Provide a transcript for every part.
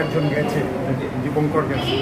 একজন গেছে, দীপঙ্কর গেছে।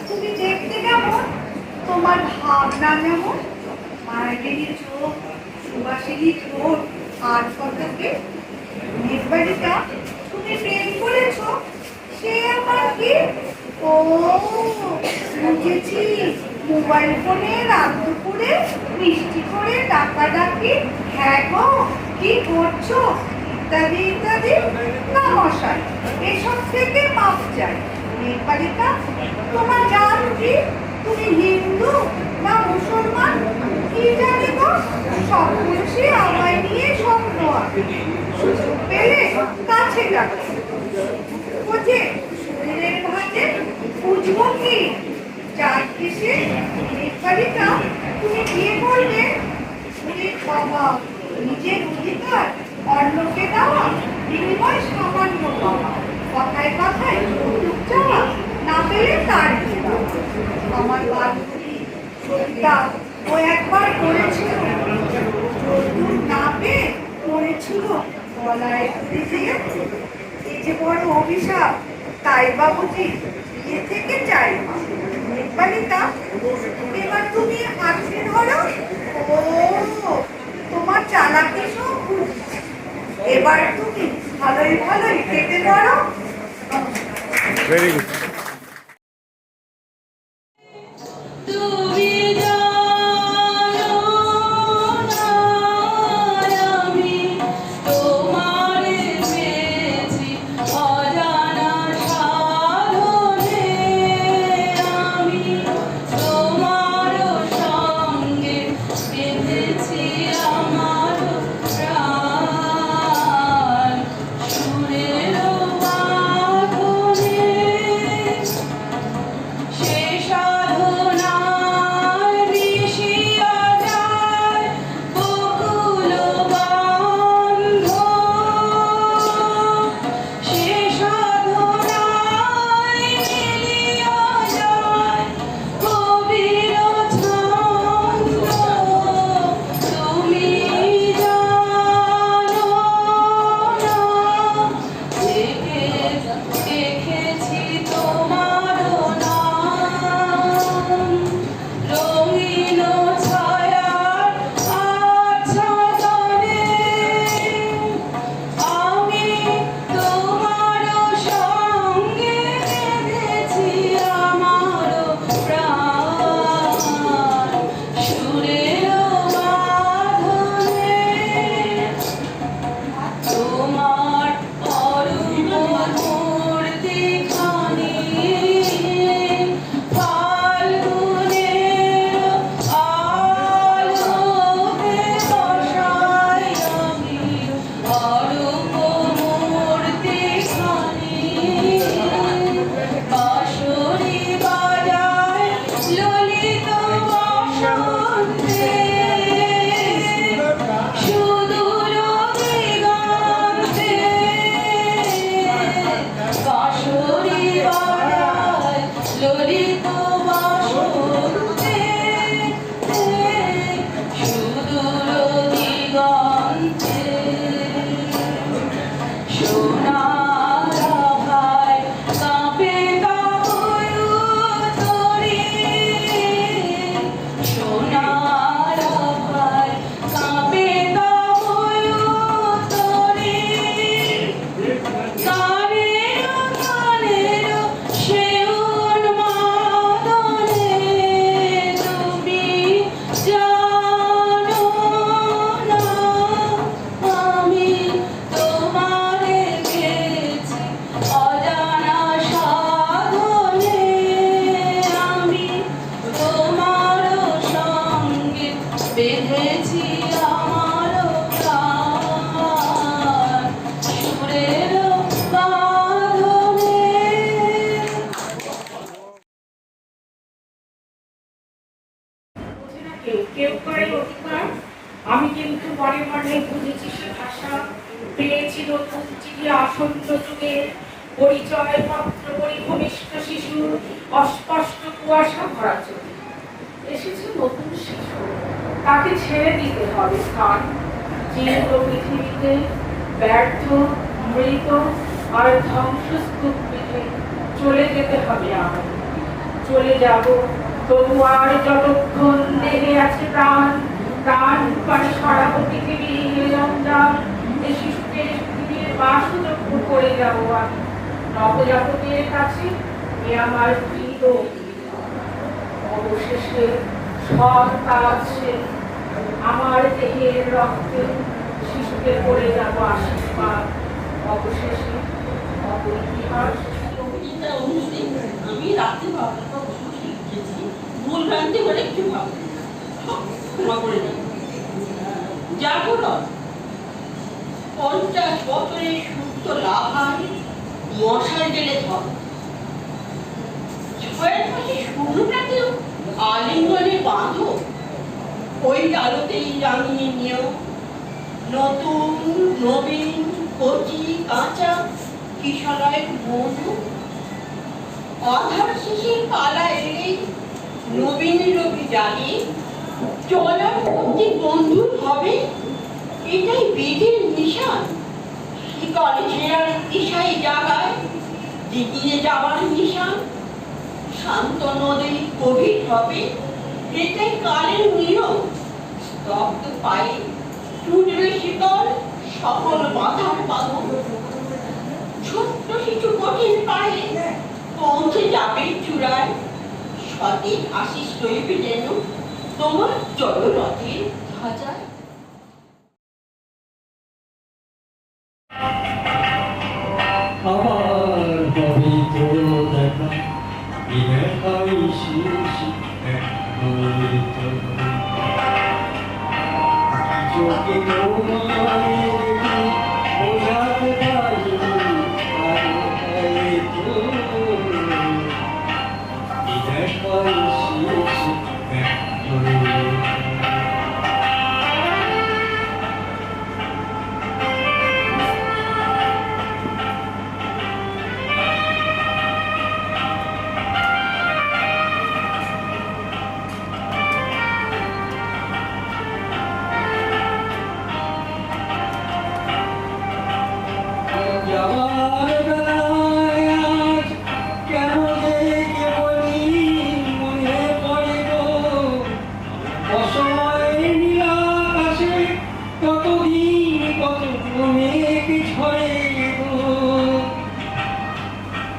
তুমি দেখতে কেমন, তোমার ভাবনা যেমন, মায়েরই চোখ, সুবাসিনী ঠোঁট, আর কতকে মেঘবাড়িটা তুমি প্রেম করেছ, সে আমার কি? ও বুঝেছি, মোবাইল ফোনে রাত দুপুরে মিষ্টি করে ডাকাডাকি, হ্যাঁ গো কি করছো ইত্যাদি ইত্যাদি। না মশাই, এসব থেকে মাপ চাই। মেঘবাড়িটা তোমার জান কি? তুমি হিন্দু না মুসলমান কি জানি গো, সব পুরুষই আমায় নিয়ে স্বপ্ন আঁকে, সুযোগ পেলে কাছে ডাকে। বুঝে শরীরের ভাজে বুঝবো কি যার কিসে। মেঘবাড়িটা তুমি বিয়ে করবে, বাবা নিজের অধিকার অন্যকে দেওয়া, বিনিময় সামান্য পাওয়া, কথায় কথায় যৌতুক চাওয়া, না পেলে তার আমার বান্ধবী সবিতা ও একবার করেছিল, যৌতুক না পেয়ে মরেছিল গলায় দিয়ে। এই যে বড় অভিশাপ, তাই বাবুজি বিয়ে থেকে চাই। মেঘবাড়িটা এবার তুমি আঁকড়ে ধরো। ও তোমার চালাকি সব এবার তুমি ভালোই ভালোই কেটে ধরো। Very good. Arupo আসছে আসন্ন যুগে পরিচয় পত্র পরিভূমিষ্ঠ শিশু অস্পষ্ট কুয়াশা ভরা চোখে এসেছে নতুন শিশু, তাকে ছেড়ে দিতে হবে স্থান জীর্ণ পৃথিবীতে ব্যর্থ মৃত আর ধ্বংসস্তূপ পিঠে চলে যেতে হবে আমার চলে যাব তবু আর যতক্ষণ দেহে আছে প্রাণ প্রাণ পানে সরাবো পৃথিবী নিরঞ্জন এ শিশুকে পৃথিবীর বাসযোগ্য করে যাবো আমি নবজাতকের কাছে এ আমার প্রিয় অবশেষে সব কাজ শেষ আমার দেহের রক্তে শিশুকে করে যাব আশীর্বাদ অবশেষে অপরিহাস কবিতা অনুযায়ী আমি রাতে বাবাকে লিখেছি ভুল ভ্রান্তি করে একটু ভাবো ক্ষমা করে দিই জাগরণ 50 বছরের সুপ্ত লাভায় মশাল গেলে ধর 6 মাসে শূন্যটাকেও আলিঙ্গনে বাঁধো ওই আলোতেই রাঙিয়ে নিও নতুন নবীন কচি কাঁচা কিশলয় মধু আধার শেষের কালা এলেই নবীন রবি জাগে চলার প্রতি বন্ধু হবে এটাই বেদের নিশান শিকারে ছেড়ার দিশায় জাগায় জিগিয়ে যাবার নিশান শান্ত নদী গভীর হবে এটাই কালের নিয়ম স্তব্ধ পায়ে টুটবে শিকল সকল বাধার বাঁধন ছোট্ট শিশু কঠিন পায়ে পৌঁছে যাবে চূড়ায় সঠিক আশিস রইবে যেন তোমার জলরথের ধাজায় আমার পবিত্র দেখা বিনাই শিশি চোখে তোমায় বোঝাতে পারি বিনাই শিশি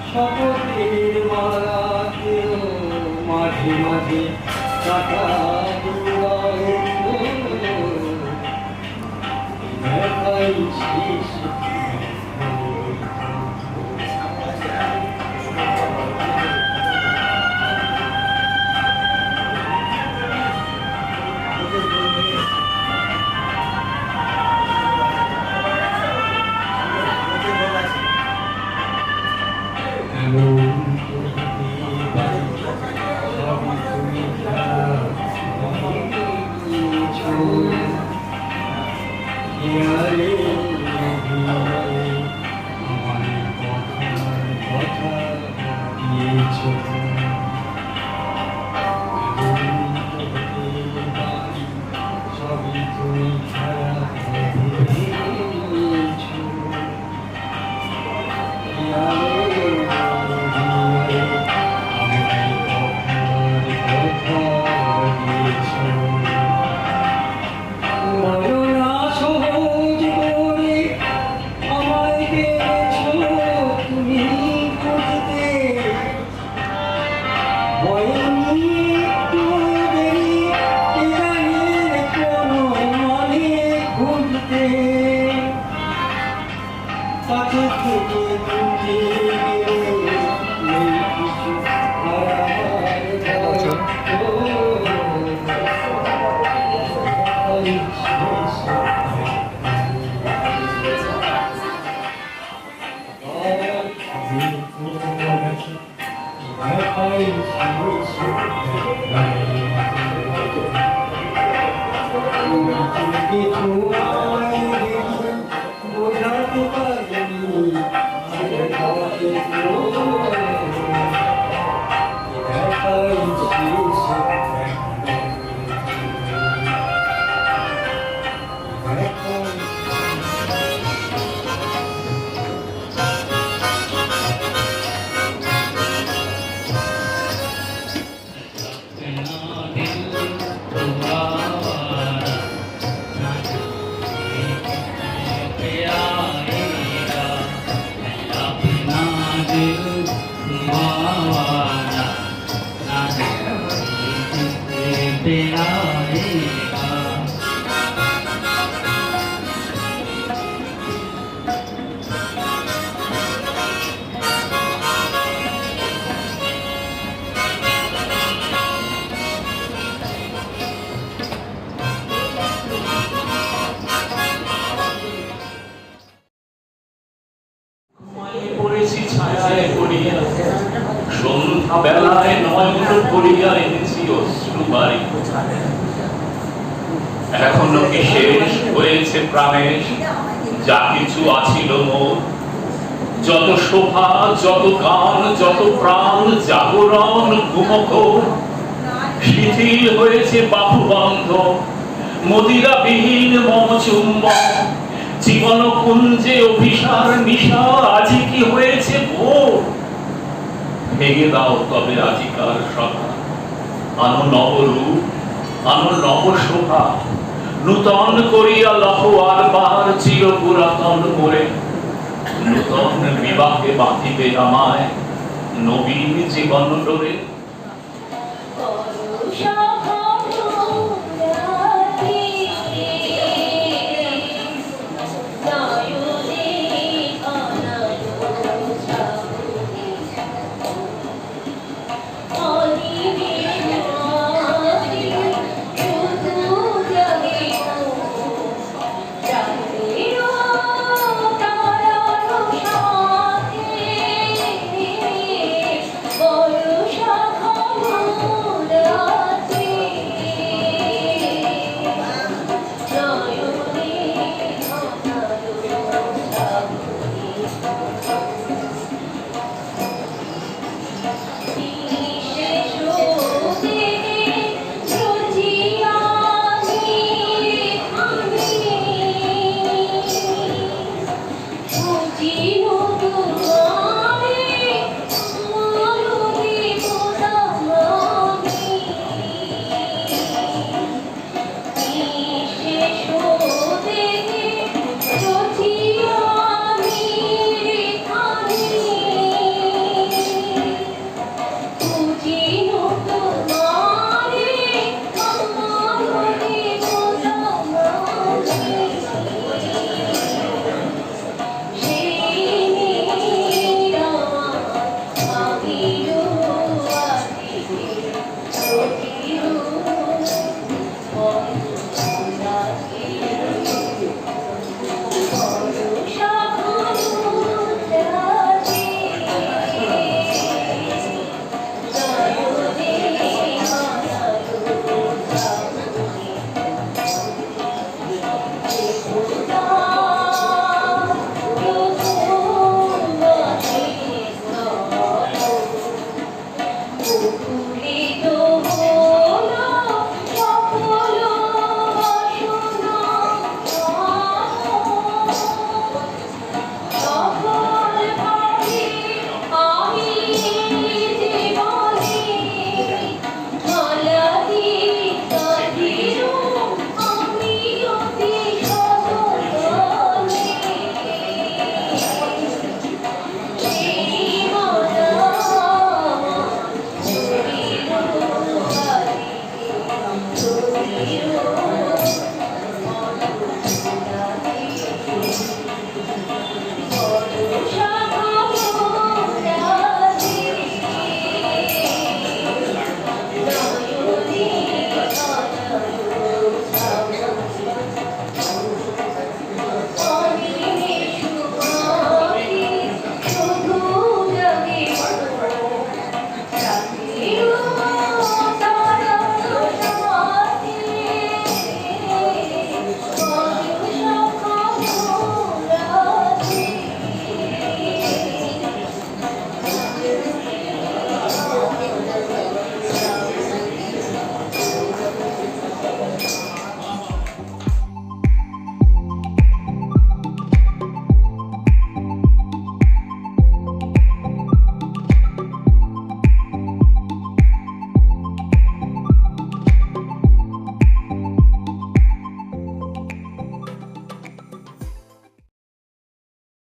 শপথের মালা মাঝে মাঝে কাটা দেখাই শেষ বোঝাতে পারি রেখেছি ছায়ায় পড়িয়া, সন্ধ্যা বেলায় নয়ন ভরিয়া এনেছি অশ্রু বাড়ি। এখনো কি শেষ হয়েছে প্রাণের যা কিছু আছিল মোর? যত শোভা, যত গান, যত প্রাণ জাগরণ ঘুমকোর, শিথিল হয়েছে বাহুবন্ধ মদিরাবিহীন মম চুম্বন। জীবন কুঞ্জে অভিসার নিশা আজি কি হয়েছে ভোর? ভেঙে দাও তবে আজিকার সভা, আনো নবরূপ, আনো নব শোভা, নূতন করিয়া লহ আর বার চির পুরাতন মোরে। নূতন বিবাহে বাঁধিবে আমায় নবীন জীবন ডোরে।